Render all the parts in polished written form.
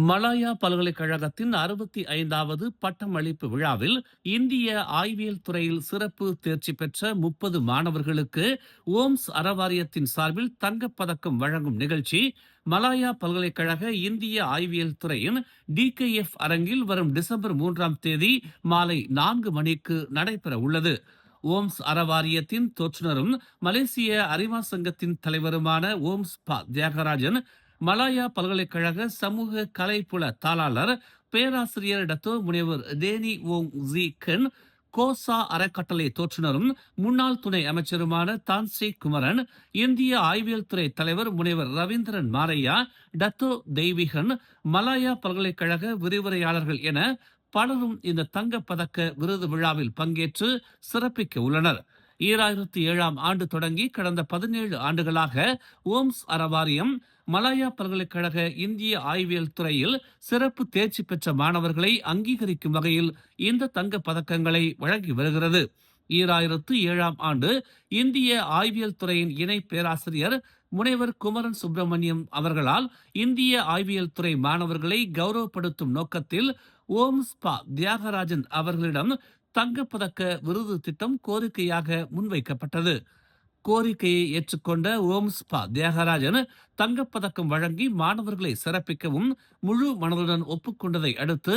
Malaya பல்கலைக்கழகத்தின் 65வது பட்டமளிப்பு விழாவில் இந்திய ஆய்வியல் துறையில் சிறப்பு தேர்ச்சி பெற்ற 30 மாணவர்களுக்கு ஓம்ஸ் அறவாரியத்தின் சார்பில் தங்கப்பதக்கம் வழங்கும் நிகழ்ச்சி மலாயா பல்கலைக்கழக இந்திய ஆய்வியல் துறையின் DKF அரங்கில் வரும் டிசம்பர் 3ஆம் தேதி மாலை 4 மணிக்கு நடைபெற உள்ளது. ஓம்ஸ் அறவாரியத்தின் தோற்றுநரும் மலேசிய அறிவா சங்கத்தின் தலைவருமான ஓம்ஸ் தியாகராஜன், மலாயா பல்கலைக்கழக சமூக கலைப்புல தாளாளர் பேராசிரியர் டத்தோ முனைவர் டேனி ஓங் ஜி கென், கோசா அறக்கட்டளை தோற்றுநரும் முன்னாள் துணை அமைச்சருமான தான்ஸ்ரீ குமரன், இந்திய ஆய்வியல் துறை தலைவர் முனைவர் ரவீந்திரன் மாரையா, டத்தோ தெய்வீகன், மலாயா பல்கலைக்கழக விரிவுரையாளர்கள் என பலரும் இந்த தங்கப்பதக்க விருது விழாவில் பங்கேற்று சிறப்பிக்க உள்ளனர். 2007ஆம் ஆண்டு தொடங்கி கடந்த 17 ஆண்டுகளாக ஓம்ஸ் அறவாரியம் மலாயா பல்கலைக்கழக இந்திய ஆய்வியல் துறையில் சிறப்பு தேர்ச்சி பெற்ற மாணவர்களை அங்கீகரிக்கும் வகையில் இந்த தங்க பதக்கங்களை வழங்கி வருகிறது. 2007ஆம் ஆண்டு இந்திய ஆய்வியல் துறையின் இணை பேராசிரியர் முனைவர் குமரன் சுப்பிரமணியம் அவர்களால் இந்திய ஆய்வியல் துறை மாணவர்களை கௌரவப்படுத்தும் நோக்கத்தில் ஓம்ஸ் தியாகராஜன் அவர்களிடம் தங்கப்பதக்க விருது திட்டம் கோரிக்கையாக முன்வைக்கப்பட்டது. கோரிக்கையை ஏற்றுக்கொண்ட ஓம்ஸ் தியாகராஜன் தங்கப்பதக்கம் வழங்கி மாணவர்களை சிறப்பிக்கவும் முழு மனதுடன் ஒப்புக்கொண்டதை அடுத்து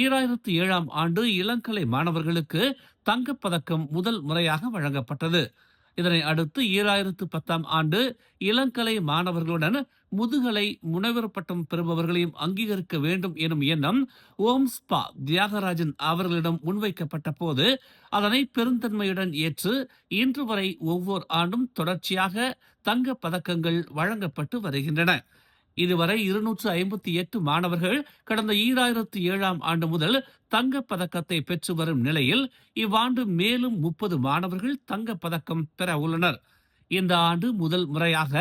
2007ஆம் ஆண்டு இளங்கலை மாணவர்களுக்கு தங்கப்பதக்கம் முதல் முறையாக வழங்கப்பட்டது. இதனை அடுத்து 2010ஆம் ஆண்டு இளங்கலை மாணவர்களுடன் முதுகலை முனைவர் பட்டம் பெறுபவர்களையும் அங்கீகரிக்க வேண்டும் எனும் எண்ணம் ஓம்ஸ் தியாகராஜன் அவர்களிடம் முன்வைக்கப்பட்ட போது அதனை பெருந்தன்மையுடன் ஏற்று இன்று வரை ஒவ்வொரு ஆண்டும் தொடர்ச்சியாக தங்க பதக்கங்கள் வழங்கப்பட்டு வருகின்றன. இதுவரை 258 மாணவர்கள் கடந்த 2007ஆம் ஆண்டு முதல் தங்க பதக்கத்தை பெற்று வரும் நிலையில் இவ்வாண்டு மேலும் 30 மாணவர்கள் தங்க பதக்கம் பெற உள்ளனர். இந்த ஆண்டு முதல் முறையாக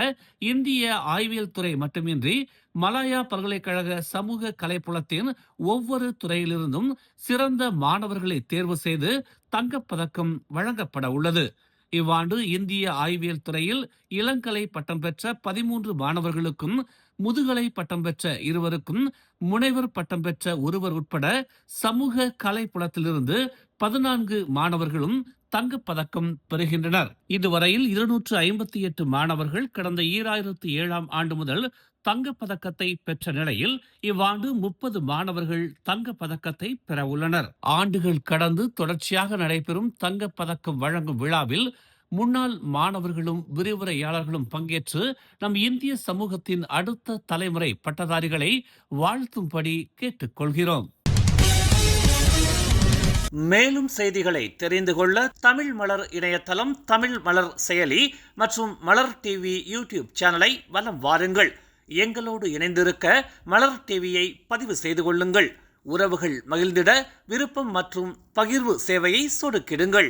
இந்திய ஆய்வியல் துறை மட்டுமின்றி மலாயா பல்கலைக்கழக சமூக கலைப்புலத்தின் ஒவ்வொரு துறையிலிருந்தும் சிறந்த மாணவர்களை தேர்வு செய்து தங்கப்பதக்கம் வழங்கப்பட உள்ளது. இவ்வாண்டு இந்திய ஆய்வியல் துறையில் இளங்கலை பட்டம் பெற்ற 13 மாணவர்களுக்கும், முதுகலை பட்டம் பெற்ற 2 முனைவர் பட்டம் பெற்ற 1 உட்பட சமூக கலைப்புலத்திலிருந்து 14 மாணவர்களும் தங்கப்பதக்கம் பெறுகின்றனர். இதுவரையில் 258 மாணவர்கள் கடந்த 2007ஆம் ஆண்டு முதல் தங்கப்பதக்கத்தை பெற்ற நிலையில் இவ்வாண்டு 30 மாணவர்கள் தங்கப்பதக்கத்தை பெற உள்ளனர். ஆண்டுகள் கடந்து தொடர்ச்சியாக நடைபெறும் தங்கப்பதக்கம் வழங்கும் விழாவில் முன்னாள் மாணவர்களும் விரிவுரையாளர்களும் பங்கேற்று நம் இந்திய சமூகத்தின் அடுத்த தலைமுறை பட்டதாரிகளை வாழ்த்தும்படி கேட்டுக்கொள்கிறோம். மேலும் செய்திகளை தெரிந்து கொள்ள தமிழ் மலர் இணையதளம், தமிழ் மலர் செயலி மற்றும் மலர் டிவி யூடியூப் சேனலை வலம் வாருங்கள். எங்களோடு இணைந்திருக்க மலர் டிவியை பதிவு செய்து கொள்ளுங்கள். உறவுகள் மகிழ்ந்திட விருப்பம் மற்றும் பகிர்வு சேவையை சொடுக்கிடுங்கள்.